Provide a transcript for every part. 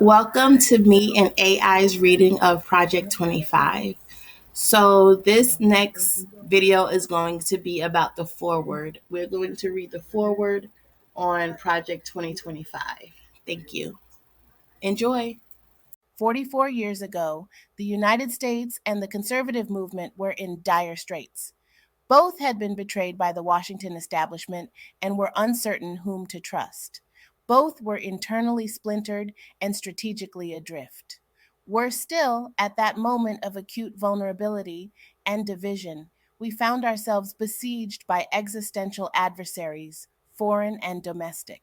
Welcome to me and AI's reading of Project 25. So, this next video is going to be about the foreword. We're going to read the foreword on Project 2025. Thank you. Enjoy. 44 years ago, the United States and the conservative movement were in dire straits. Both had been betrayed by the Washington establishment and were uncertain whom to trust. Both were internally splintered and strategically adrift. Worse still, at that moment of acute vulnerability and division, we found ourselves besieged by existential adversaries, foreign and domestic.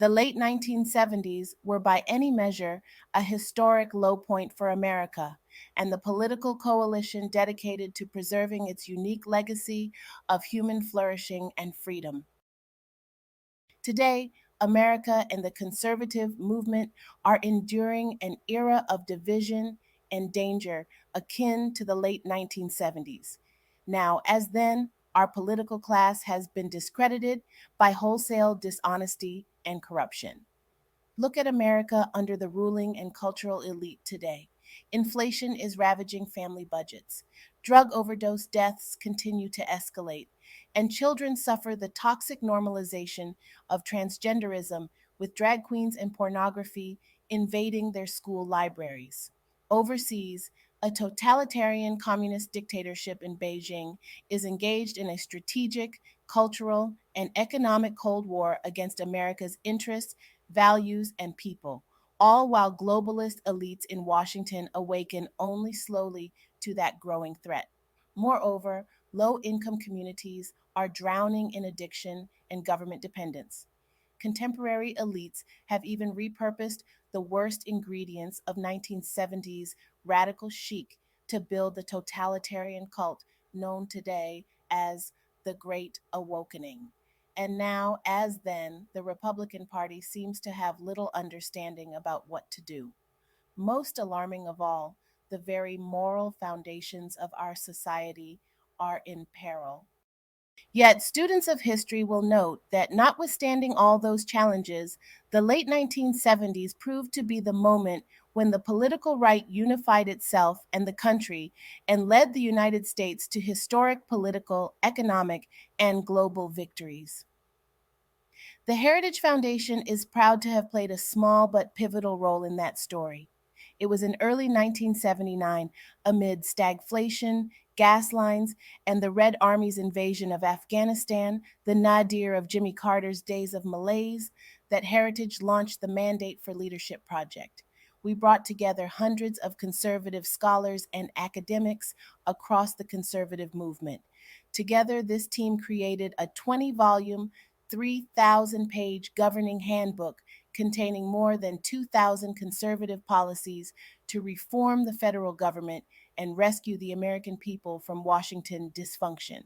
The late 1970s were, by any measure, a historic low point for America and the political coalition dedicated to preserving its unique legacy of human flourishing and freedom. Today, America and the conservative movement are enduring an era of division and danger akin to the late 1970s. Now, as then, our political class has been discredited by wholesale dishonesty and corruption. Look at America under the ruling and cultural elite today. Inflation is ravaging family budgets. Drug overdose deaths continue to escalate, and children suffer the toxic normalization of transgenderism with drag queens and pornography invading their school libraries. Overseas, a totalitarian communist dictatorship in Beijing is engaged in a strategic, cultural, and economic Cold War against America's interests, values, and people, all while globalist elites in Washington awaken only slowly to that growing threat. Moreover, low income communities are drowning in addiction and government dependence. Contemporary elites have even repurposed the worst ingredients of 1970s radical chic to build the totalitarian cult known today as the Great Awakening. And now, as then, the Republican Party seems to have little understanding about what to do. Most alarming of all, the very moral foundations of our society are in peril. Yet, students of history will note that notwithstanding all those challenges, the late 1970s proved to be the moment when the political right unified itself and the country and led the United States to historic political, economic, and global victories. The Heritage Foundation is proud to have played a small but pivotal role in that story. It was in early 1979, amid stagflation, gas lines, and the Red Army's invasion of Afghanistan, the nadir of Jimmy Carter's days of malaise, that Heritage launched the Mandate for Leadership project. We brought together hundreds of conservative scholars and academics across the conservative movement. Together, this team created a 20-volume, 3,000-page governing handbook containing more than 2,000 conservative policies to reform the federal government and rescue the American people from Washington dysfunction.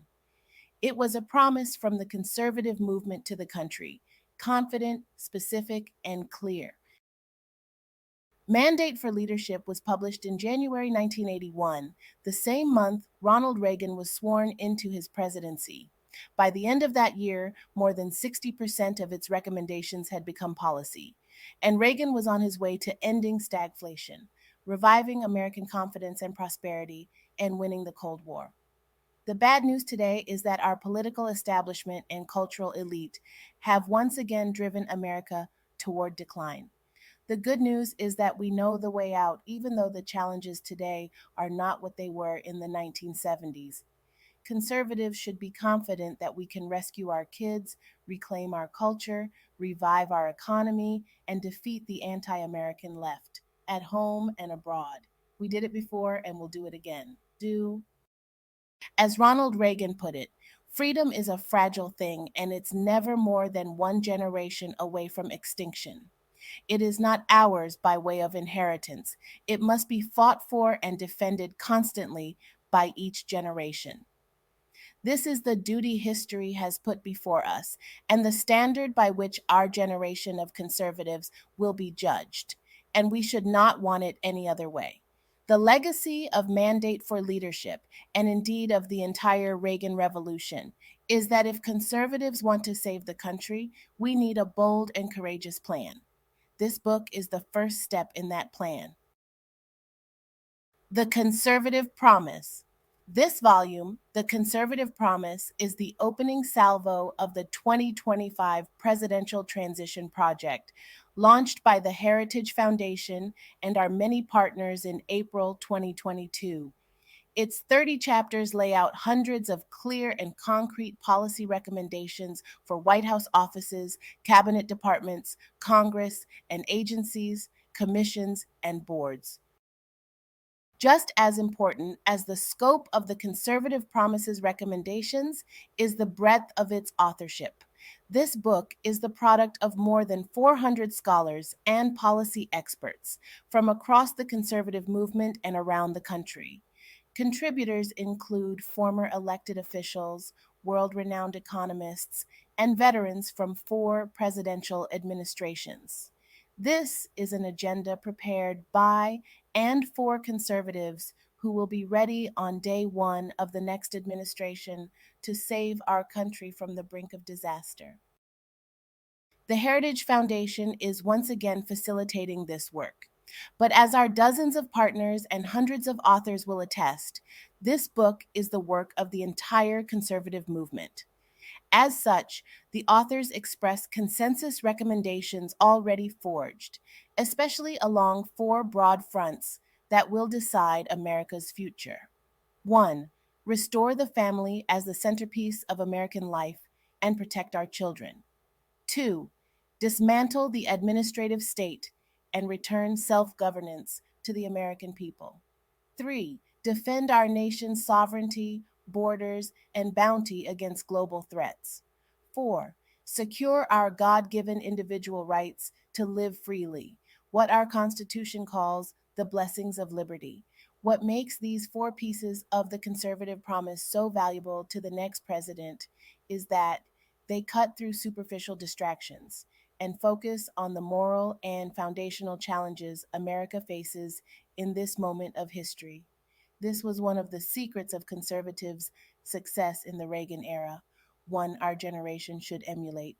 It was a promise from the conservative movement to the country, confident, specific, and clear. Mandate for Leadership was published in January 1981, the same month Ronald Reagan was sworn into his presidency. By the end of that year, more than 60% of its recommendations had become policy, and Reagan was on his way to ending stagflation, reviving American confidence and prosperity, and winning the Cold War. The bad news today is that our political establishment and cultural elite have once again driven America toward decline. The good news is that we know the way out, even though the challenges today are not what they were in the 1970s. Conservatives should be confident that we can rescue our kids, reclaim our culture, revive our economy, and defeat the anti American left, at home and abroad. We did it before and we'll do it again. As Ronald Reagan put it, freedom is a fragile thing and it's never more than one generation away from extinction. It is not ours by way of inheritance. It must be fought for and defended constantly by each generation. This is the duty history has put before us, and the standard by which our generation of conservatives will be judged, and we should not want it any other way. The legacy of Mandate for Leadership, and indeed of the entire Reagan Revolution, is that if conservatives want to save the country, we need a bold and courageous plan. this book is the first step in that plan. The Conservative Promise. This volume, The Conservative Promise, is the opening salvo of the 2025 Presidential Transition Project, launched by the Heritage Foundation and our many partners in April 2022. Its 30 chapters lay out hundreds of clear and concrete policy recommendations for White House offices, cabinet departments, Congress, and agencies, commissions, and boards. Just as important as the scope of the Conservative Promise's recommendations is the breadth of its authorship. This book is the product of more than 400 scholars and policy experts from across the conservative movement and around the country. Contributors include former elected officials, world renowned economists, and veterans from 4 presidential administrations. This is an agenda prepared by and for conservatives who will be ready on day one of the next administration to save our country from the brink of disaster. The Heritage Foundation is once again facilitating this work. But as our dozens of partners and hundreds of authors will attest, this book is the work of the entire conservative movement. As such, the authors express consensus recommendations already forged, especially along 4 broad fronts that will decide America's future. 1. Restore the family as the centerpiece of American life and protect our children. 2. Dismantle the administrative state and return self governance to the American people. 3. Defend our nation's sovereignty, borders, and bounty against global threats. 4. Secure our God given individual rights to live freely, what our Constitution calls the blessings of liberty. What makes these 4 pieces of the conservative promise so valuable to the next president is that they cut through superficial distractions and focus on the moral and foundational challenges America faces in this moment of history. This was one of the secrets of conservatives' success in the Reagan era, one our generation should emulate.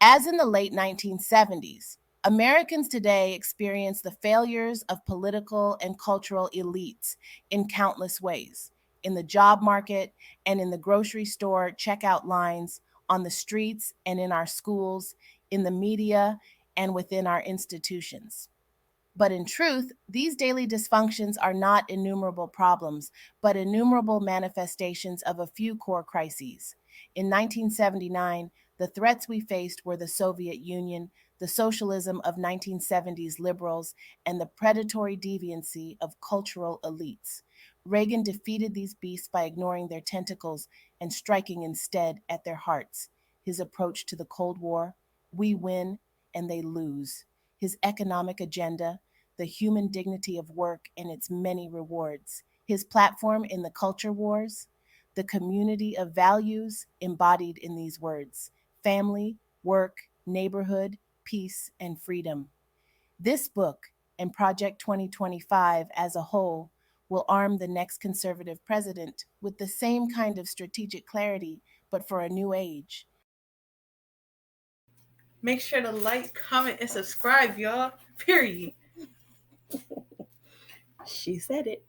As in the late 1970s, Americans today experience the failures of political and cultural elites in countless ways in the job market and in the grocery store checkout lines, on the streets and in our schools, in the media, and within our institutions. But in truth, these daily dysfunctions are not innumerable problems, but innumerable manifestations of a few core crises. In 1979, the threats we faced were the Soviet Union, the socialism of 1970s liberals, and the predatory deviancy of cultural elites. Reagan defeated these beasts by ignoring their tentacles and striking instead at their hearts. His approach to the Cold War: we win and they lose. His economic agenda: the human dignity of work and its many rewards. His platform in the culture wars: the community of values embodied in these words: family, work, neighborhood, peace, and freedom. This book and Project 2025 as a whole will arm the next conservative president with the same kind of strategic clarity, but for a new age. Make sure to like, comment, and subscribe, y'all. Period. She said it.